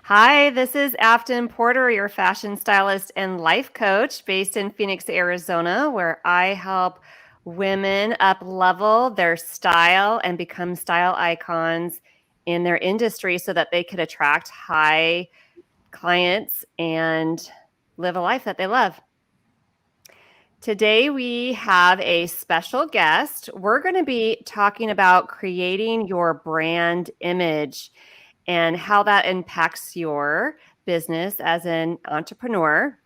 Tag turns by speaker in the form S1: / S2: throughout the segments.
S1: Hi, this is Afton Porter, your fashion stylist and life coach based in Phoenix, Arizona, where I help women up level their style and become style icons in their industry so that they could attract high clients and live a life that they love. Today, we have a special guest. We're going to be talking about creating your brand image and how that impacts your business as an entrepreneur.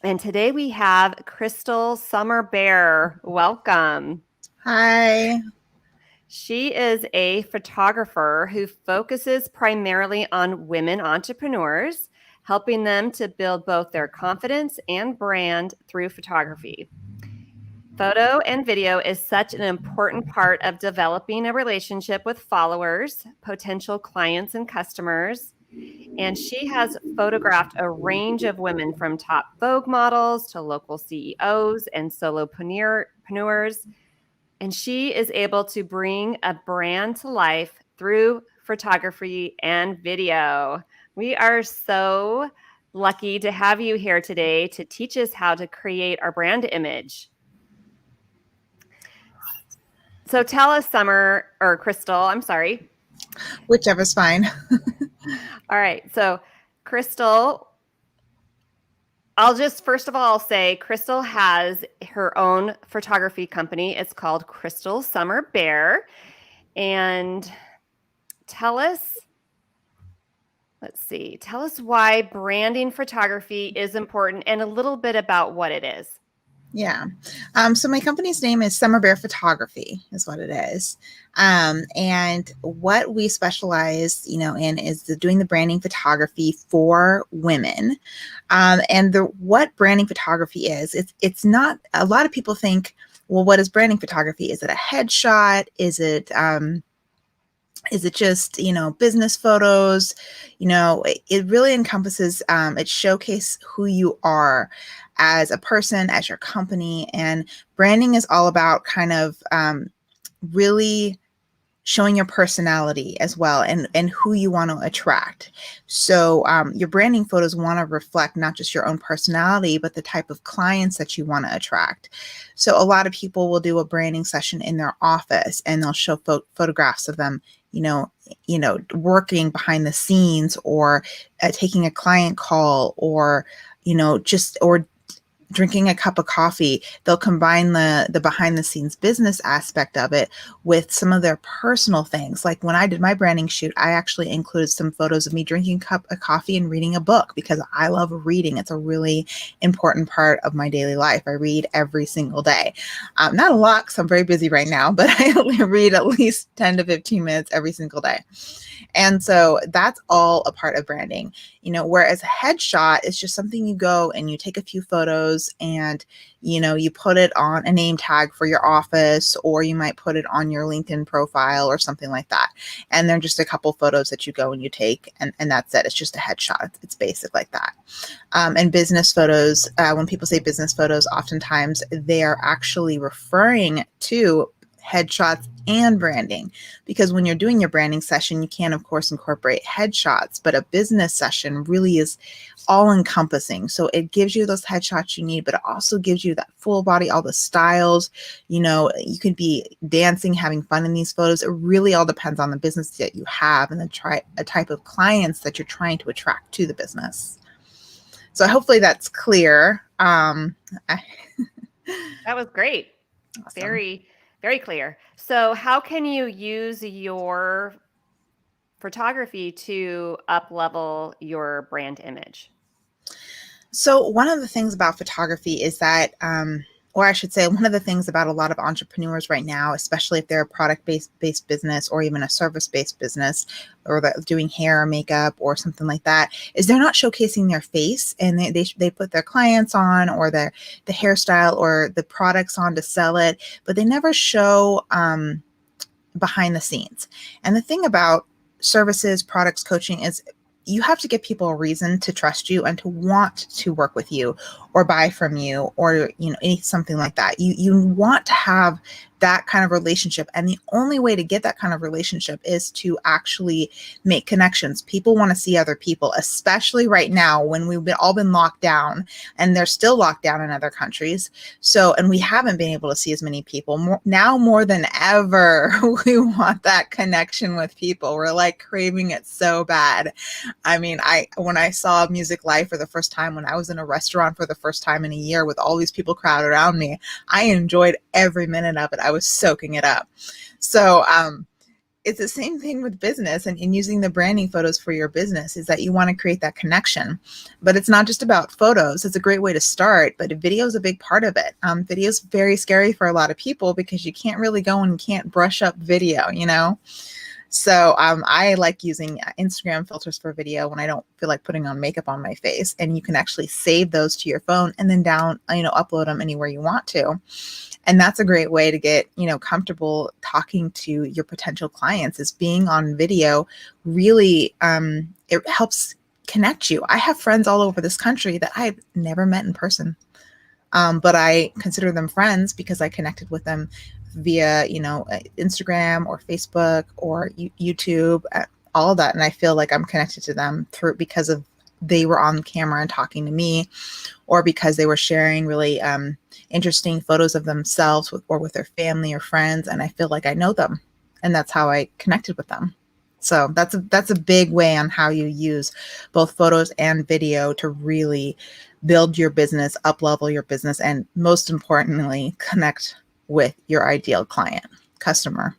S1: And today we have Crystal Summer Bear. Welcome.
S2: Hi.
S1: She is a photographer who focuses primarily on women entrepreneurs, helping them to build both their confidence and brand through photography. Photo and video is such an important part of developing a relationship with followers, potential clients, and customers. And she has photographed a range of women from top Vogue models to local CEOs and solopreneurs. And she is able to bring a brand to life through photography and video. We are so lucky to have you here today to teach us how to create our brand image. So tell us, Summer, or Crystal, I'm sorry.
S2: Whichever's fine.
S1: All right. So, Crystal, I'll just first of all say Crystal has her own photography company. It's called Crystal Summer Bear. And tell us, tell us why branding photography is important and a little bit about what it is.
S2: Yeah. So my company's name is Summer Bear Photography is what it is. And what we specialize, in is doing the branding photography for women. And what branding photography is, it's not, a lot of people think, well, what is branding photography? Is it a headshot? Is it just, business photos? It really encompasses, it showcases who you are as a person, as your company. And branding is all about kind of really showing your personality as well, and who you want to attract. So your branding photos want to reflect not just your own personality, but the type of clients that you want to attract. So a lot of people will do a branding session in their office and they'll show photographs of them, working behind the scenes, or taking a client call, or or drinking a cup of coffee. They'll combine the behind the scenes business aspect of it with some of their personal things. Like when I did my branding shoot, I actually included some photos of me drinking a cup of coffee and reading a book, because I love reading. It's a really important part of my daily life. I read every single day. Not a lot, because I'm very busy right now, but I read at least 10 to 15 minutes every single day. And so that's all a part of branding, whereas a headshot is just something you go and you take a few photos and, you put it on a name tag for your office, or you might put it on your LinkedIn profile or something like that. And they're just a couple photos that you go and you take, and that's it. It's just a headshot. It's basic like that. And business photos, when people say business photos, oftentimes they are actually referring to headshots and branding, because when you're doing your branding session, you can of course incorporate headshots, but a business session really is all encompassing. So it gives you those headshots you need, but it also gives you that full body, all the styles. You could be dancing, having fun in these photos. It really all depends on the business that you have and the type of clients that you're trying to attract to the business. So hopefully that's clear.
S1: That was great.
S2: Awesome.
S1: Very, very clear. So how can you use your photography to up level your brand image?
S2: So one of the things about photography is that, or I should say, one of the things about a lot of entrepreneurs right now, especially if they're a product-based business or even a service-based business, or doing hair or makeup or something like that, is they're not showcasing their face, and they put their clients on, or the hairstyle or the products on to sell it, but they never show behind the scenes. And the thing about services, products, coaching is you have to give people a reason to trust you and to want to work with you or buy from you, or something like that. You want to have that kind of relationship. And the only way to get that kind of relationship is to actually make connections. People want to see other people, especially right now when we've all been locked down, and they're still locked down in other countries. So, and we haven't been able to see as many people. Now more than ever, we want that connection with people. We're like craving it so bad. I mean, when I saw Music Live for the first time, when I was in a restaurant for the first time in a year with all these people crowded around me, I enjoyed every minute of it. I was soaking it up. So it's the same thing with business and in using the branding photos for your business, is that you want to create that connection. But it's not just about photos. It's a great way to start, but video is a big part of it. Video is very scary for a lot of people because you can't really go and can't brush up video, you know? So I like using Instagram filters for video when I don't feel like putting on makeup on my face, and you can actually save those to your phone and then upload them anywhere you want to. And that's a great way to get, comfortable talking to your potential clients, is being on video. Really, it helps connect you. I have friends all over this country that I've never met in person. But I consider them friends because I connected with them via, Instagram or Facebook or YouTube, all of that. And I feel like I'm connected to them because of they were on camera and talking to me, or because they were sharing really interesting photos of themselves with their family or friends. And I feel like I know them, and that's how I connected with them. So that's a big way on how you use both photos and video to really build your business, up-level your business, and most importantly, connect with your ideal client, customer,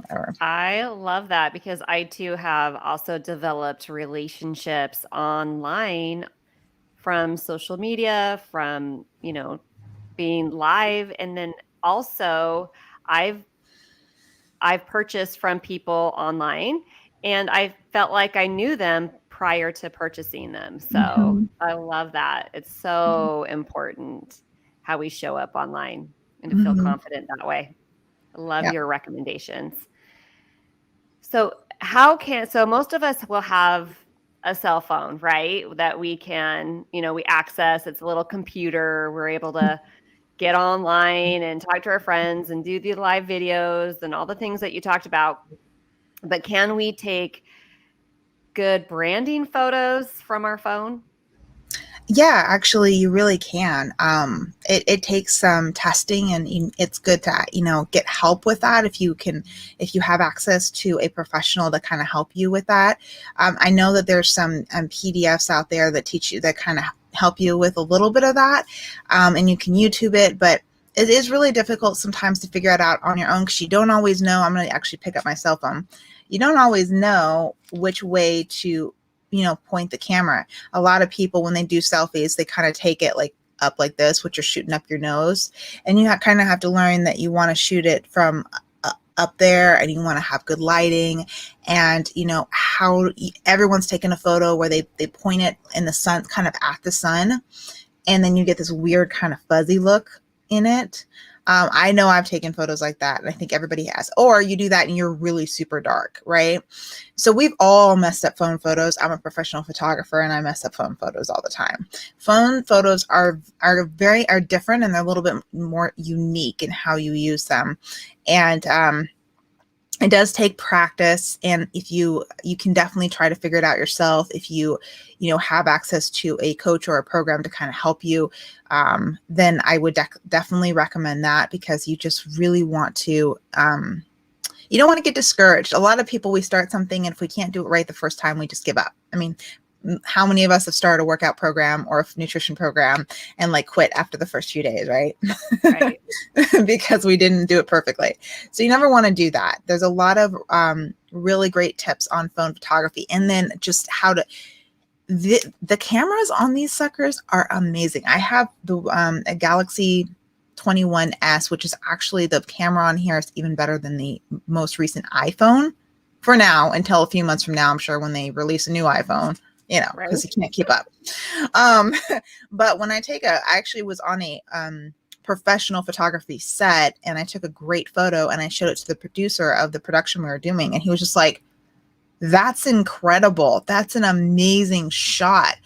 S2: whatever.
S1: I love that, because I too have also developed relationships online from social media, from, being live. And then also I've purchased from people online, and I felt like I knew them prior to purchasing them. So I love that. It's so important how we show up online and to feel confident that way. I love your recommendations. So so most of us will have a cell phone, right? That we can, we access. It's a little computer. We're able to get online and talk to our friends and do the live videos and all the things that you talked about. But can we take good branding photos from our phone?
S2: Yeah, actually, you really can. It takes some testing, and it's good to, get help with that if you have access to a professional to kind of help you with that. I know that there's some PDFs out there that teach you, that kind of help you with a little bit of that, and you can YouTube it, but it is really difficult sometimes to figure it out on your own, because you don't always know. I'm going to actually pick up my cell phone. You don't always know which way to point the camera. A lot of people, when they do selfies, they kind of take it like up like this, which you're shooting up your nose. And you kind of have to learn that you want to shoot it from up there, and you want to have good lighting, and how everyone's taking a photo where they point it in the sun, kind of at the sun, and then you get this weird kind of fuzzy look in it. I know I've taken photos like that, and I think everybody has. Or you do that and you're really super dark, right? So we've all messed up phone photos. I'm a professional photographer, and I mess up phone photos all the time. Phone photos are different, and they're a little bit more unique in how you use them. And it does take practice, and if you can definitely try to figure it out yourself. If you have access to a coach or a program to kind of help you, then I would definitely recommend that, because you just really want to, you don't want to get discouraged. A lot of people, we start something, and if we can't do it right the first time, we just give up. I mean, how many of us have started a workout program or a nutrition program and quit after the first few days, right?
S1: Right.
S2: Because we didn't do it perfectly. So you never want to do that. There's a lot of really great tips on phone photography, and then just how to. The cameras on these suckers are amazing. I have a Galaxy 21S, which is actually, the camera on here is even better than the most recent iPhone for now, until a few months from now, I'm sure, when they release a new iPhone, because you can't keep up. But when I actually was on a professional photography set, and I took a great photo, and I showed it to the producer of the production we were doing, and he was just like, That's incredible. That's an amazing shot.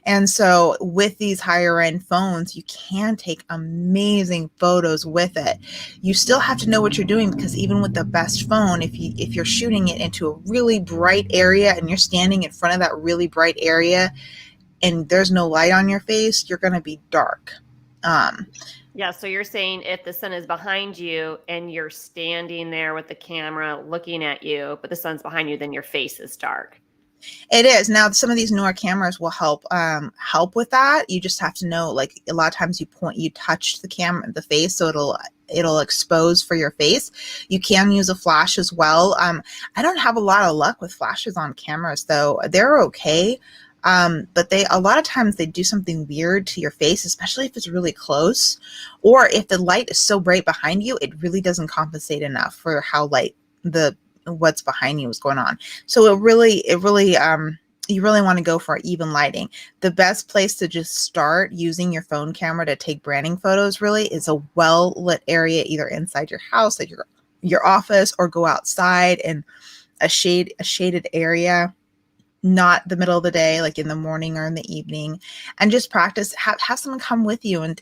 S2: And so with these higher end phones, you can take amazing photos with it. You still have to know what you're doing, because even with the best phone, if you're shooting it into a really bright area and you're standing in front of that really bright area and there's no light on your face, you're going to be dark.
S1: Yeah, so you're saying if the sun is behind you and you're standing there with the camera looking at you, but the sun's behind you, then your face is dark.
S2: It is. Now some of these newer cameras will help with that. You just have to know, like, a lot of times you touch the face, so it'll expose for your face. You can use a flash as well. I don't have a lot of luck with flashes on cameras though. They're okay. But a lot of times they do something weird to your face, especially if it's really close, or if the light is so bright behind you, it really doesn't compensate enough for how light what's behind you is going on. So you really want to go for even lighting. The best place to just start using your phone camera to take branding photos really is a well lit area, either inside your house, like your office, or go outside in a shaded area, not the middle of the day, like in the morning or in the evening, and just practice. Have someone come with you and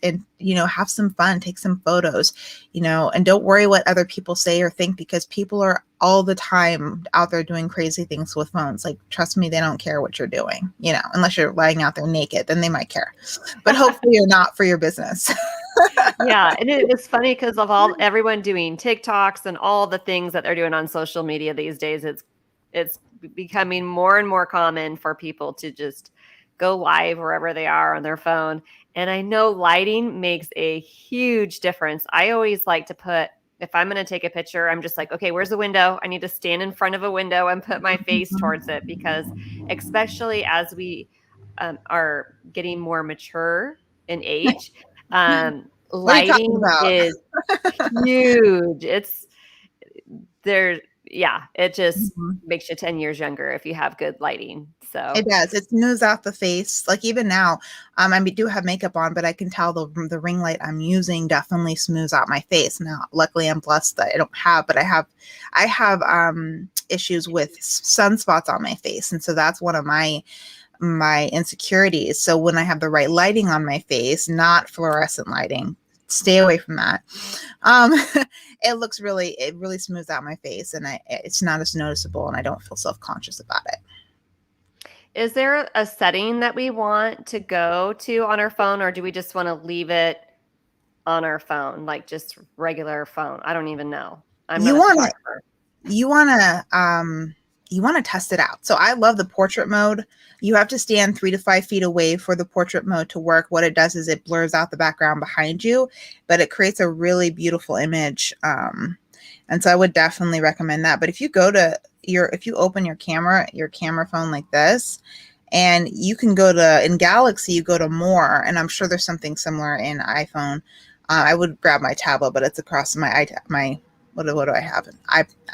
S2: have some fun, take some photos, and don't worry what other people say or think, because people are all the time out there doing crazy things with phones. Like, trust me, they don't care what you're doing, unless you're lying out there naked, then they might care, but hopefully you're not, for your business.
S1: Yeah, and it's funny because of everyone doing TikToks and all the things that they're doing on social media these days. It's becoming more and more common for people to just go live wherever they are on their phone. And I know lighting makes a huge difference. I always like to if I'm going to take a picture, I'm just like, okay, where's the window? I need to stand in front of a window and put my face towards it, because especially as we are getting more mature in age,
S2: What are you talking
S1: lighting
S2: about?
S1: is huge. It just
S2: Mhm.
S1: makes you 10 years younger if you have good lighting. So
S2: It does. It smooths out the face. Like, even now, I do have makeup on, but I can tell the ring light I'm using definitely smooths out my face. Now, luckily, I'm blessed that I don't have, but I have issues with sunspots on my face, and so that's one of my insecurities. So when I have the right lighting on my face, not fluorescent lighting, stay away from that. Um, it really smooths out my face, and it's not as noticeable, and I don't feel self-conscious about it.
S1: is there a setting that we want to go to on our phone, or do we just want to leave it on our phone, like just regular phone? I don't even know. I'm not
S2: You
S1: a
S2: want to
S1: photographer.
S2: you want to you want to test it out. So I love the portrait mode. You have to stand 3 to 5 feet away for the portrait mode to work. What it does is it blurs out the background behind you, but it creates a really beautiful image. And so I would definitely recommend that. But if you open your camera phone like this, and you can go in Galaxy, you go to more, and I'm sure there's something similar in iPhone. I would grab my tablet, but it's across my what do I have? An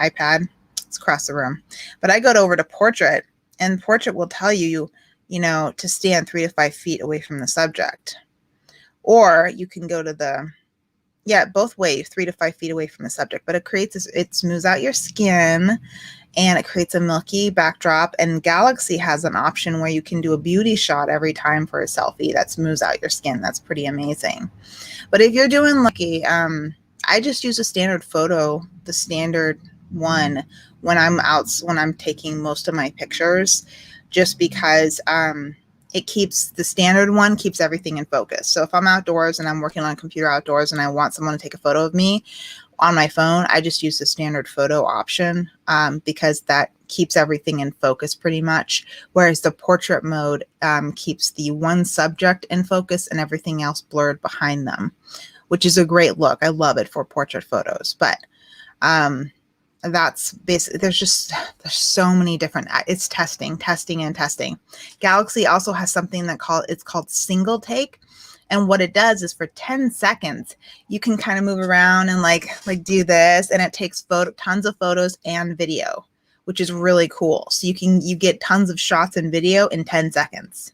S2: iPad. It's across the room. But I go over to portrait, and portrait will tell you, to stand 3 to 5 feet away from the subject. Or you can go to both ways, 3 to 5 feet away from the subject. But it smooths out your skin, and it creates a milky backdrop. And Galaxy has an option where you can do a beauty shot every time for a selfie that smooths out your skin. That's pretty amazing. But if you're doing I just use a standard photo, the standard one, when I'm taking most of my pictures, just because the standard one keeps everything in focus. So if I'm outdoors and I'm working on a computer outdoors and I want someone to take a photo of me on my phone, I just use the standard photo option, because that keeps everything in focus pretty much. Whereas the portrait mode keeps the one subject in focus and everything else blurred behind them, which is a great look. I love it for portrait photos. But that's basically, there's so many different, it's testing. Galaxy also has something it's called single take. And what it does is, for 10 seconds, you can kind of move around and like do this, and it takes tons of photos and video, which is really cool. So you get tons of shots and video in 10 seconds,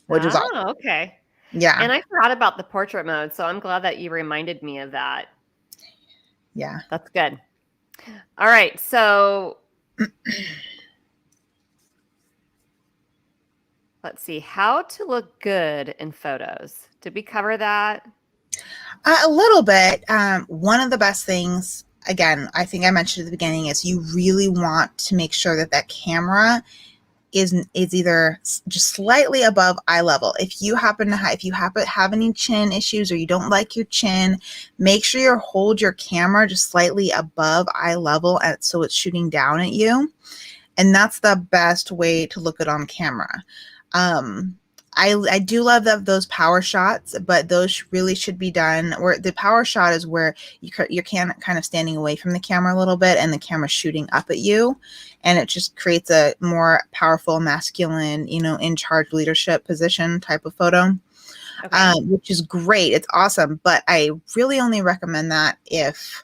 S2: which is awesome.
S1: Okay.
S2: Yeah.
S1: And I forgot about the portrait mode, so I'm glad that you reminded me of that.
S2: Yeah.
S1: That's good. All right. So Let's see. How to look good in photos. Did we cover that?
S2: A little bit. One of the best things, again, I think I mentioned at the beginning, is you really want to make sure that that camera is either just slightly above eye level. If you happen to have any chin issues or you don't like your chin, make sure you hold your camera just slightly above eye level, so it's shooting down at you. And that's the best way to look it on camera. I do love those power shots, but those really should be done where the power shot is where you can kind of standing away from the camera a little bit and the camera's shooting up at you, and it just creates a more powerful, masculine, in charge leadership position type of photo.
S1: Okay.
S2: Which is great. It's awesome, but I really only recommend that if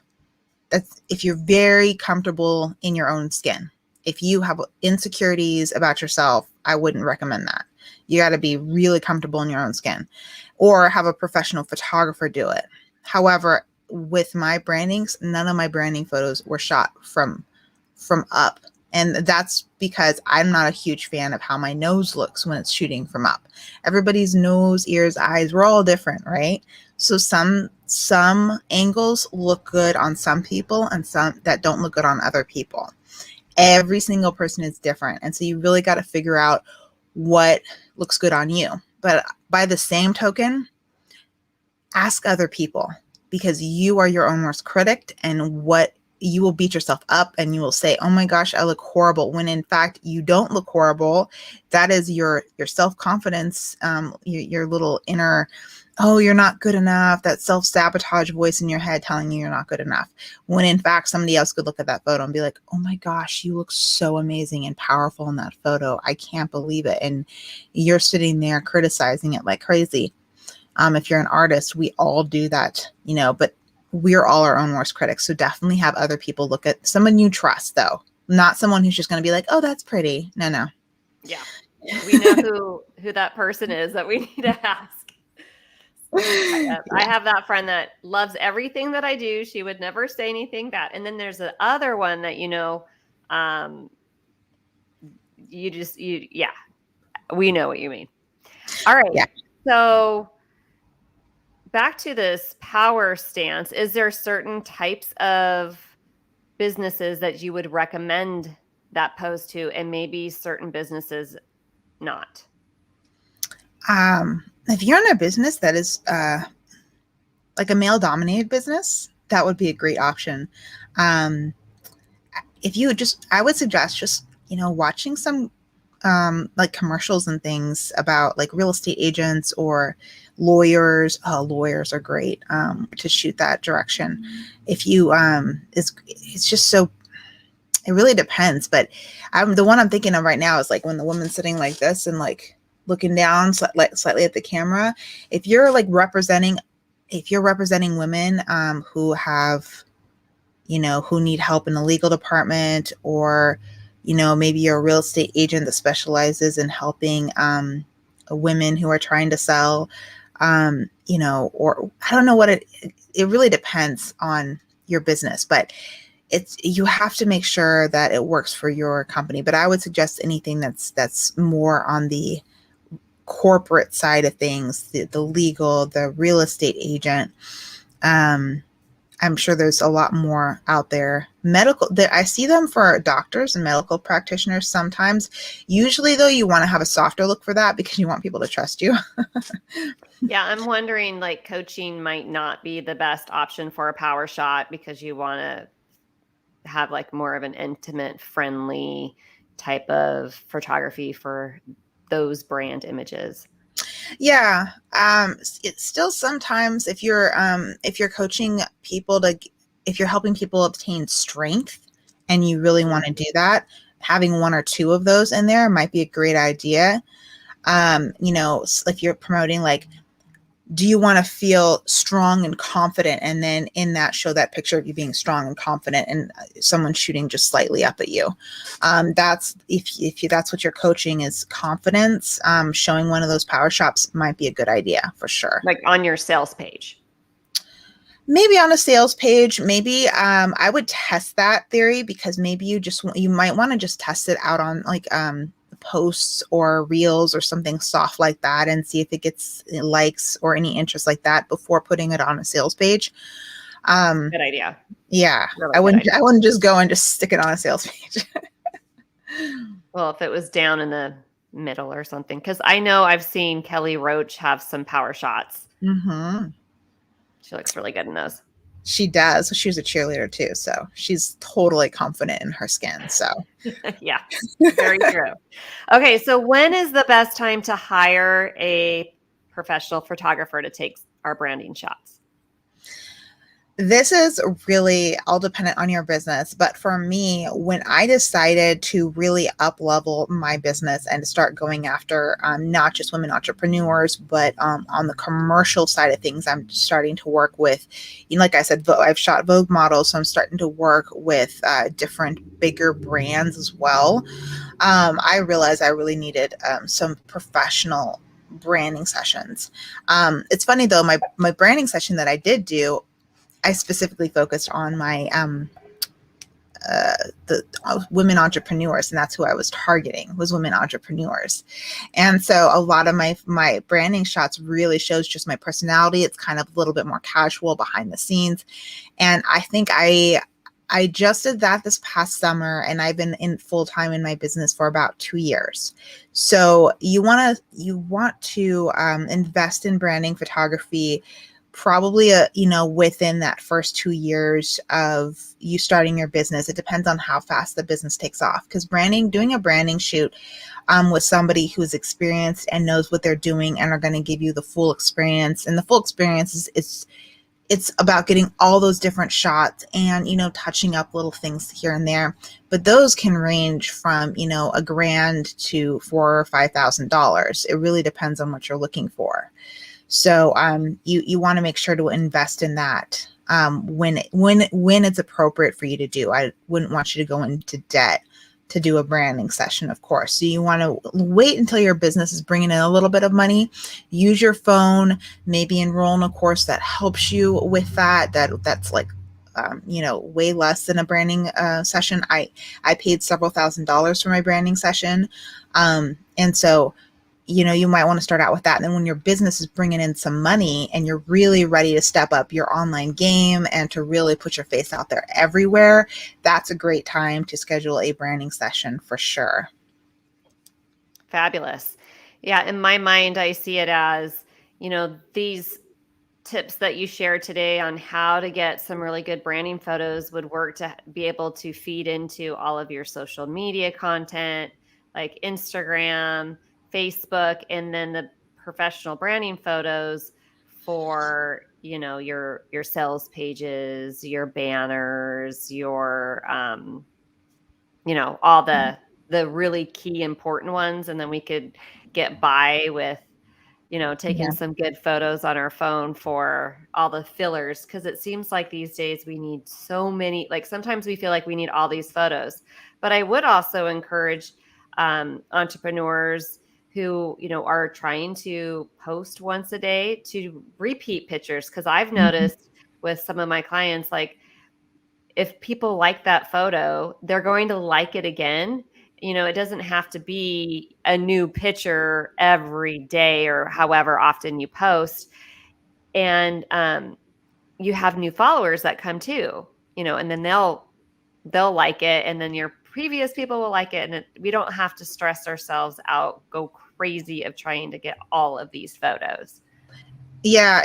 S2: you're very comfortable in your own skin. If you have insecurities about yourself, I wouldn't recommend that. You got to be really comfortable in your own skin, or have a professional photographer do it. However, with my brandings, none of my branding photos were shot from up. And that's because I'm not a huge fan of how my nose looks when it's shooting from up. Everybody's nose, ears, eyes, we're all different, right? So some angles look good on some people and some that don't look good on other people. Every single person is different. And so you really got to figure out what looks good on you. But by the same token, ask other people, because you are your own worst critic, and what you will beat yourself up and you will say, oh my gosh, I look horrible, when in fact you don't look horrible. That is your self-confidence, your little inner, oh, you're not good enough, that self-sabotage voice in your head telling you you're not good enough, when in fact somebody else could look at that photo and be like, oh my gosh, you look so amazing and powerful in that photo, I can't believe it. And you're sitting there criticizing it like crazy. If you're an artist, we all do that, but we're all our own worst critics. So definitely have other people look at someone you trust, though, not someone who's just going to be like, oh, that's pretty. No.
S1: Yeah. We know who that person is that we need to ask. I have that friend that loves everything that I do. She would never say anything bad. And then there's the other one that, we know what you mean. All right.
S2: Yeah.
S1: So back to this power stance, is there certain types of businesses that you would recommend that pose to, and maybe certain businesses not?
S2: If you're in a business that is like a male dominated business, that would be a great option. I would suggest just, watching some like commercials and things about like real estate agents or lawyers. Lawyers are great to shoot that direction. If you it's just so, it really depends. But the one I'm thinking of right now is like when the woman's sitting like this and like looking down slightly at the camera. If you're representing women who have, who need help in the legal department, or, maybe you're a real estate agent that specializes in helping women who are trying to sell, or I don't know what it really depends on your business, but you have to make sure that it works for your company. But I would suggest anything that's more on the corporate side of things, the legal, the real estate agent. I'm sure there's a lot more out there. I see them for doctors and medical practitioners sometimes. Usually though, you want to have a softer look for that because you want people to trust you.
S1: Yeah, I'm wondering, like, coaching might not be the best option for a power shot because you want to have like more of an intimate, friendly type of photography for those brand images.
S2: Yeah. It's still sometimes if you're coaching people if you're helping people obtain strength and you really want to do that, having one or two of those in there might be a great idea. If you're promoting, like, do you want to feel strong and confident? And then in that, show that picture of you being strong and confident and someone shooting just slightly up at you. That's that's what your coaching is, confidence. Showing one of those power shots might be a good idea for sure.
S1: Like on your sales page.
S2: Maybe on a sales page, maybe I would test that theory, because maybe you might want to just test it out on like posts or reels or something soft like that and see if it gets likes or any interest like that before putting it on a sales page.
S1: Good idea.
S2: Yeah,
S1: Really
S2: I
S1: good
S2: wouldn't.
S1: idea.
S2: I wouldn't just go and just stick it on a sales page.
S1: Well, if it was down in the middle or something, because I know I've seen Kelly Roach have some power shots.
S2: Hmm.
S1: She looks really good in those.
S2: She does. She was a cheerleader too, so she's totally confident in her skin. So
S1: Yeah, very true. Okay, so when is the best time to hire a professional photographer to take our branding shots?
S2: this is really all dependent on your business. But for me, when I decided to really up level my business and to start going after not just women entrepreneurs, but on the commercial side of things, I'm starting to work with, like I said, I've shot Vogue models, so I'm starting to work with different bigger brands as well. I realized I really needed some professional branding sessions. It's funny though, my branding session that I did do, I specifically focused on my the women entrepreneurs, and that's who I was targeting, was women entrepreneurs. And so a lot of my branding shots really shows just my personality. It's kind of a little bit more casual behind the scenes, and I think I just did that this past summer, and I've been in full time in my business for about 2 years. So you want to invest in branding photography probably within that first 2 years of you starting your business. It depends on how fast the business takes off, because doing a branding shoot with somebody who's experienced and knows what they're doing and are going to give you the full experience. And the full experience is it's about getting all those different shots and touching up little things here and there, but those can range from $1,000 to $4,000 or $5,000. It really depends on what you're looking for. So you want to make sure to invest in that when it's appropriate for you to do. I wouldn't want you to go into debt to do a branding session, of course. So you want to wait until your business is bringing in a little bit of money. Use your phone, maybe enroll in a course that helps you with that. That's like way less than a branding session. I paid several $1,000s for my branding session, and so you might want to start out with that. And then when your business is bringing in some money and you're really ready to step up your online game and to really put your face out there everywhere, that's a great time to schedule a branding session for sure.
S1: Fabulous. Yeah, in my mind, I see it as, these tips that you shared today on how to get some really good branding photos would work to be able to feed into all of your social media content, like Instagram, Facebook, and then the professional branding photos for your sales pages, your banners, your all the really key important ones, and then we could get by with taking
S2: Yeah.
S1: some good photos on our phone for all the fillers, because it seems like these days we need so many, like sometimes we feel like we need all these photos. But I would also encourage entrepreneurs who are trying to post once a day to repeat pictures, because I've noticed with some of my clients, like if people like that photo, they're going to like it again. It doesn't have to be a new picture every day or however often you post. And you have new followers that come too, and then they'll like it. And then your previous people will like it. And we don't have to stress ourselves out, go crazy of trying to get all of these photos.
S2: Yeah,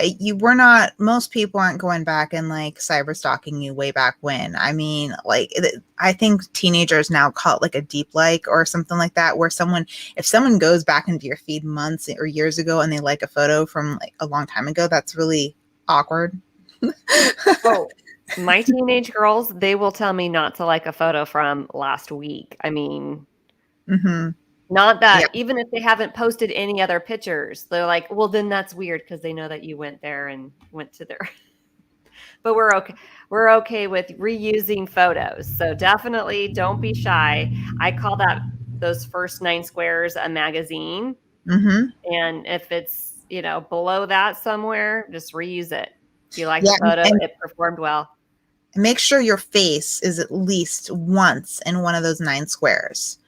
S2: most people aren't going back and like cyber stalking you way back when. I mean, I think teenagers now call it like a deep like or something like that, where if someone goes back into your feed months or years ago and they like a photo from like a long time ago, that's really awkward.
S1: Oh, my teenage girls, they will tell me not to like a photo from last week. I mean,
S2: Mm-hmm.
S1: not that,
S2: Yeah.
S1: even if they haven't posted any other pictures, they're like, well, then that's weird because they know that you went there and went to their. But we're okay. We're okay with reusing photos. So definitely don't be shy. I call those first 9 squares a magazine.
S2: Mm-hmm.
S1: And if it's, below that somewhere, just reuse it. If you like the
S2: Yeah,
S1: photo,
S2: and
S1: it performed well.
S2: make sure your face is at least once in one of those 9 squares.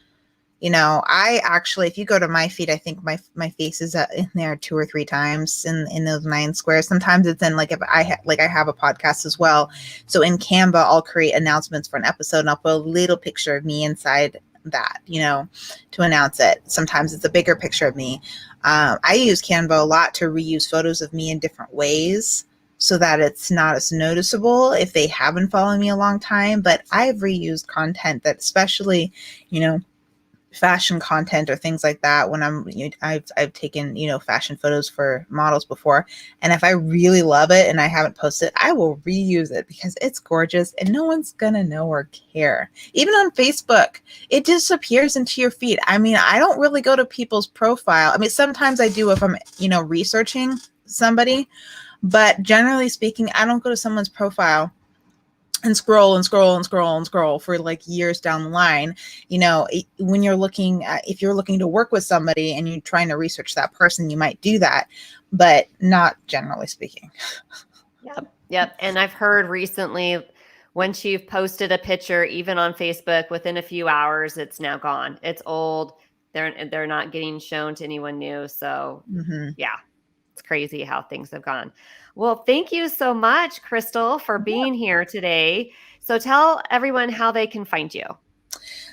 S2: I actually, if you go to my feed, I think my face is in there 2 or 3 times in those 9 squares. Sometimes it's in, like, if I have a podcast as well. So in Canva, I'll create announcements for an episode and I'll put a little picture of me inside that, to announce it. Sometimes it's a bigger picture of me. I use Canva a lot to reuse photos of me in different ways so that it's not as noticeable if they haven't followed me a long time. But I've reused content that, especially, fashion content or things like that, when I've taken fashion photos for models before, and if I really love it and I haven't posted, I will reuse it because it's gorgeous and no one's gonna know or care. Even on Facebook, it disappears into your feed. I mean, I don't really go to people's profile. I mean, sometimes I do if I'm researching somebody, but generally speaking, I don't go to someone's profile and scroll and scroll and scroll and scroll for like years down the line. When you're looking at, if you're looking to work with somebody and you're trying to research that person, you might do that, but not generally speaking.
S1: Yep. And I've heard recently, once you've posted a picture, even on Facebook, within a few hours, it's now gone. It's old. They're not getting shown to anyone new. So yeah, it's crazy how things have gone. Well, thank you so much, Crystal, for being here today. So tell everyone how they can find you.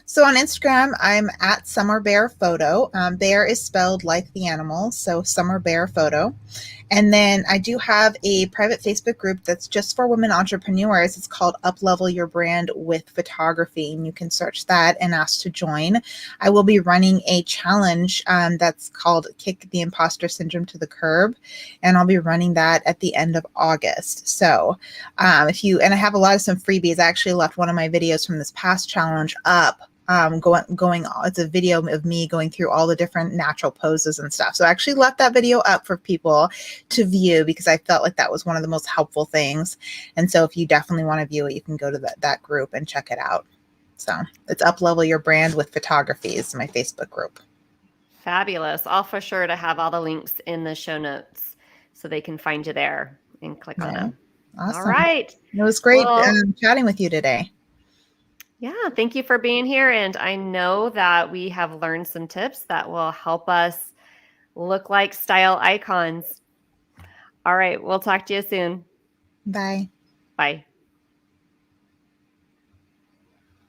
S2: So on Instagram, I'm at Summer Bear Photo. Bear is spelled like the animal, so Summer Bear Photo. And then I do have a private Facebook group that's just for women entrepreneurs. It's called Uplevel Your Brand with Photography, and you can search that and ask to join. I will be running a challenge that's called Kick the Imposter Syndrome to the Curb, and I'll be running that at the end of August. So and I have a lot of some freebies. I actually left one of my videos from this past challenge up. It's a video of me going through all the different natural poses and stuff. So I actually left that video up for people to view because I felt like that was one of the most helpful things. And so if you definitely want to view it, you can go to that group and check it out. So it's Uplevel Your Brand with Photography is my Facebook group.
S1: Fabulous. I'll for sure to have all the links in the show notes so they can find you there and click on them.
S2: Awesome.
S1: All right.
S2: It was great chatting with you today.
S1: Yeah, thank you for being here. And I know that we have learned some tips that will help us look like style icons. All right, we'll talk to you soon.
S2: Bye.
S1: Bye.